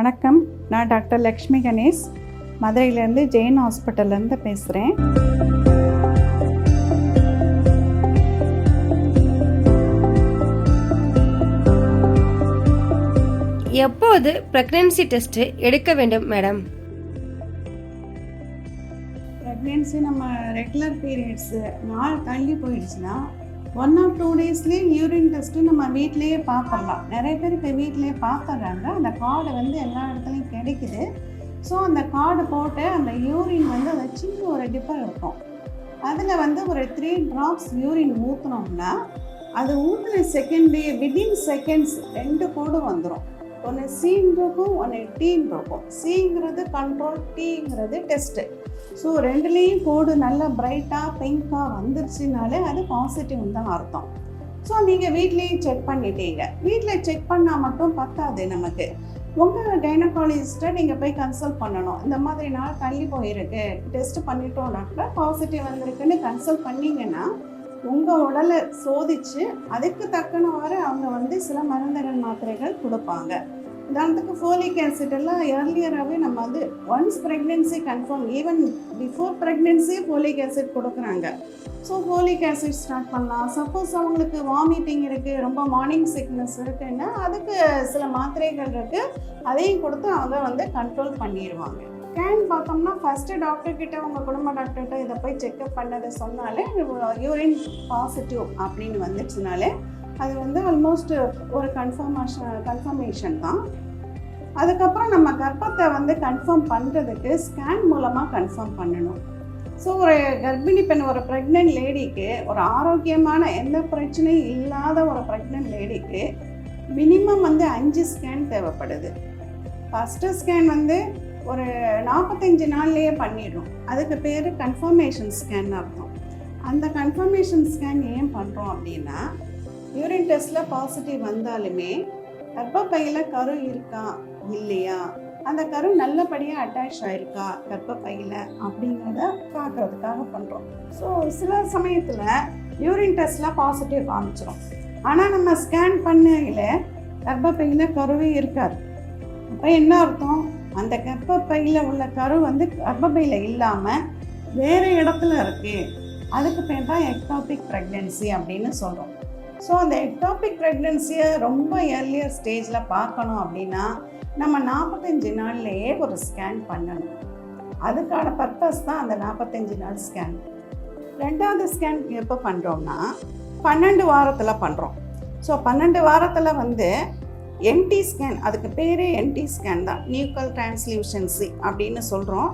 வணக்கம், நான் டாக்டர் லக்ஷ்மி கணேஷ், மதுரையிலேருந்து ஜெயின் ஹாஸ்பிட்டல்லேருந்து பேசுகிறேன். எப்போது பிரெக்னன்சி டெஸ்ட் எடுக்க வேண்டும் மேடம்? ப்ரெக்னென்சி நம்ம ரெகுலர் பீரியட்ஸு நாள் தள்ளி போயிடுச்சுன்னா 1 or 2 டேஸ்லேயே யூரின் டெஸ்ட்டு நம்ம வீட்டிலேயே பார்த்துடலாம். நிறைய பேர் இப்போ வீட்டிலேயே பார்த்துட்றாங்க. அந்த கார்டு வந்து எல்லா இடத்துலையும் கிடைக்குது. ஸோ அந்த கார்டு போட்டு அந்த யூரின் வந்து அதை சின்ன ஒரு டிப்பர் இருக்கும். அதில் வந்து ஒரு 3 drops யூரின் ஊற்றினோம்னா அது ஊற்றின செகண்டே வித்தின் செகண்ட்ஸ் 2 கோடு வந்துடும். ஒன்று சீன் இருக்கும், ஒன்று டீன் இருக்கும். சிங்கிறது கண்ட்ரோல், டீங்கிறது டெஸ்ட்டு. ஸோ ரெண்டுலேயும் கோடு நல்லா பிரைட்டாக பிங்காக வந்துருச்சுனாலே அது பாசிட்டிவ் தான் அர்த்தம். ஸோ நீங்கள் வீட்லேயும் செக் பண்ணிட்டீங்க. வீட்டில் செக் பண்ணால் மட்டும் பத்தாது. நமக்கு உங்கள் கைனகாலஜிஸ்ட்டை நீங்கள் போய் கன்சல்ட் பண்ணணும். இந்த மாதிரி நாள் தள்ளி போயிருக்கு, டெஸ்ட் பண்ணிட்டோம்னாக்கா பாசிட்டிவ் வந்திருக்குன்னு கன்சல்ட் பண்ணிங்கன்னா உங்கள் உடலை சோதித்து அதுக்கு தக்கனவாறு அவங்க வந்து சில மருந்துகள் மாத்திரைகள் கொடுப்பாங்க. உதாரணத்துக்கு ஃபோலிக் ஆசிட் எல்லாம் ஏர்லியராகவே நம்ம வந்து once pregnancy confirm, even before ப்ரெக்னென்சியே ஃபோலிக் ஆசிட் கொடுக்குறாங்க. ஸோ ஃபோலிக் ஆசிட் ஸ்டார்ட் பண்ணலாம். சப்போஸ் அவங்களுக்கு வாமிட்டிங் இருக்குது, ரொம்ப மார்னிங் சிக்னஸ் இருக்குன்னா அதுக்கு சில மாத்திரைகள் இருக்குது, அதையும் கொடுத்து அவங்க வந்து கண்ட்ரோல் பண்ணிடுவாங்க. ஸ்கேன் பார்த்தோம்னா ஃபஸ்ட்டு டாக்டர்கிட்ட, உங்கள் குடும்ப டாக்டர்கிட்ட இதை போய் செக்அப் பண்ணதை சொன்னாலே யூரின் பாசிட்டிவ் அப்படின்னு வந்துச்சுனாலே அது வந்து ஆல்மோஸ்ட் ஒரு கன்ஃபர்மேஷன் தான். அதுக்கப்புறம் நம்ம கர்ப்பத்தை வந்து கன்ஃபார்ம் பண்ணுறதுக்கு ஸ்கேன் மூலமாக கன்ஃபார்ம் பண்ணணும். ஸோ ஒரு கர்ப்பிணி பெண், ஒரு ப்ரெக்னென்ட் லேடிக்கு, ஒரு ஆரோக்கியமான எந்த பிரச்சனையும் இல்லாத ஒரு ப்ரெக்னென்ட் லேடிக்கு மினிமம் வந்து 5 ஸ்கேன் தேவைப்படுது. ஃபஸ்ட்டு ஸ்கேன் வந்து ஒரு 45 நாள்லேயே பண்ணிடுறோம். அதுக்கு பேர் கன்ஃபர்மேஷன் ஸ்கேன் அர்த்தம். அந்த கன்ஃபர்மேஷன் ஸ்கேன் ஏன் பண்ணுறோம் அப்படின்னா, யூரின் டெஸ்ட்டில் பாசிட்டிவ் வந்தாலுமே கர்ப்பப்பையில் கரு இருக்கா இல்லையா, அந்த கரு நல்லபடியாக அட்டாச் ஆகிருக்கா கர்ப்பப்பையில் அப்படிங்கிறத பார்க்குறதுக்காக பண்ணுறோம். ஸோ சில சமயத்தில் யூரின் டெஸ்ட்டில் பாசிட்டிவ் காமிச்சிடும், ஆனால் நம்ம ஸ்கேன் பண்ணையில் கர்ப்பப்பையில் கருவே இருக்காது. அப்போ என்ன அர்த்தம், அந்த கர்ப்பப்பையில் உள்ள கரு வந்து கர்ப்பப்பையில் இல்லாமல் வேறு இடத்துல இருக்குது. அதுக்கு பேர் தான் எக்டாபிக் ப்ரெக்னென்சி அப்படின்னு சொல்கிறோம். ஸோ அந்த எக்டாபிக் ப்ரெக்னென்சியை ரொம்ப ஏர்லியர் ஸ்டேஜில் பார்க்கணும் அப்படின்னா நம்ம 45 நாள்லேயே ஒரு ஸ்கேன் பண்ணணும். அதுக்கான பர்பஸ் தான் அந்த 45 நாள் ஸ்கேன். 2வது ஸ்கேன் எப்போ பண்ணுறோம்னா 12 வாரத்தில் பண்ணுறோம். ஸோ 12 வாரத்தில் வந்து என்டி ஸ்கேன், அதுக்கு பேரே என்டி ஸ்கேன் தான், நியூக்கல் டிரான்ஸ்லூசன்சி அப்படின்னு சொல்கிறோம்.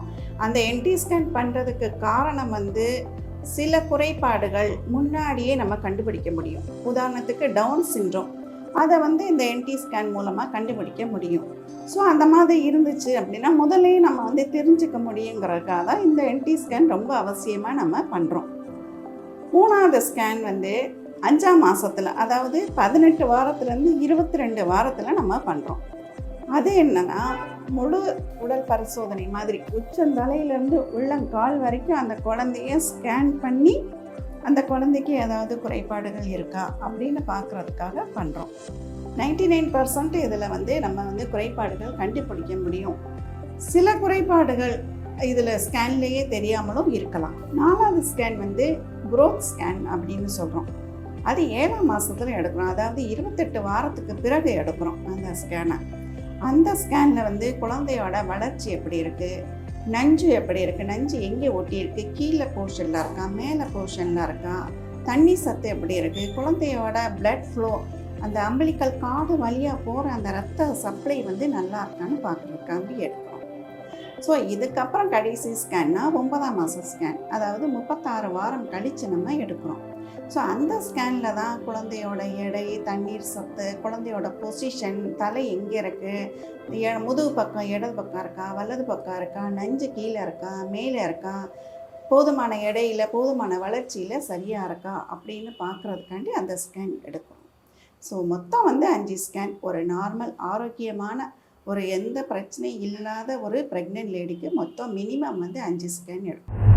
அந்த என்டி ஸ்கேன் பண்ணுறதுக்கு காரணம் வந்து சில குறைபாடுகள் முன்னாடியே நம்ம கண்டுபிடிக்க முடியும். உதாரணத்துக்கு டவுன் சிண்ட்ரோம், அதை வந்து இந்த என்டி ஸ்கேன் மூலமாக கண்டுபிடிக்க முடியும். ஸோ அந்த மாதிரி இருந்துச்சு அப்படின்னா முதல்ல நம்ம வந்து தெரிஞ்சுக்க முடியுங்கிறதுக்காக தான் இந்த என்டி ஸ்கேன் ரொம்ப அவசியமாக நம்ம பண்ணுறோம். 3வது ஸ்கேன் வந்து 5ஆம் மாதத்தில், அதாவது 18 வாரத்துலேருந்து 22 வாரத்தில் நம்ம பண்ணுறோம். அது என்னன்னா முழு உடல் பரிசோதனை மாதிரி உச்சந்தலையிலேருந்து உள்ளங்கால் வரைக்கும் அந்த குழந்தைய ஸ்கேன் பண்ணி அந்த குழந்தைக்கு ஏதாவது குறைபாடுகள் இருக்கா அப்படின்னு பார்க்குறதுக்காக பண்ணுறோம். 99% இதில் வந்து நம்ம வந்து குறைபாடுகள் கண்டுபிடிக்க முடியும். சில குறைபாடுகள் இதில் ஸ்கேன்லேயே தெரியாமலும் இருக்கலாம். 4வது ஸ்கேன் வந்து குரோத் ஸ்கேன் அப்படின்னு சொல்கிறோம். அது 7ஆம் மாதத்தில் எடுக்கிறோம், அதாவது 28 வாரத்துக்கு பிறகு எடுக்கிறோம் அந்த ஸ்கேனை. அந்த ஸ்கேனில் வந்து குழந்தையோட வளர்ச்சி எப்படி இருக்குது, நஞ்சு எப்படி இருக்குது, நஞ்சு எங்கே ஒட்டியிருக்கு, கீழே போர்ஷனில் இருக்கா மேலே போர்ஷனில் இருக்கா, தண்ணி சத்து எப்படி இருக்குது, குழந்தையோட பிளட் ஃப்ளோ, அந்த அம்பிளிக்கல் காடு வழியாக போகிற அந்த ரத்த சப்ளை வந்து நல்லா இருக்கான்னு பார்க்குறதுக்காண்டி எடுக்கிறோம். ஸோ இதுக்கப்புறம் கடைசி ஸ்கேன்னா 9ஆம் மாத ஸ்கேன், அதாவது 36 வாரம் கழித்து நம்ம எடுக்கிறோம். ஸோ அந்த ஸ்கேனில் தான் குழந்தையோட எடை, தண்ணீர் சத்து, குழந்தையோட பொசிஷன், தலை எங்கே இருக்குது, முதுகு பக்கம் இடது பக்கம் இருக்கா வலது பக்கம் இருக்கா, நஞ்சு கீழே இருக்கா மேலே இருக்கா, போதுமான எடையில் போதுமான வளர்ச்சியில் சரியாக இருக்கா அப்படின்னு பார்க்குறதுக்காண்டி அந்த ஸ்கேன் எடுக்கிறோம். ஸோ மொத்தம் வந்து 5 ஸ்கேன். ஒரு நார்மல் ஆரோக்கியமான ஒரு எந்த பிரச்சனையும் இல்லாத ஒரு ப்ரெக்னென்ட் லேடிக்கு மொத்தம் மினிமம் வந்து 5 ஸ்கேன் எடுக்கும்.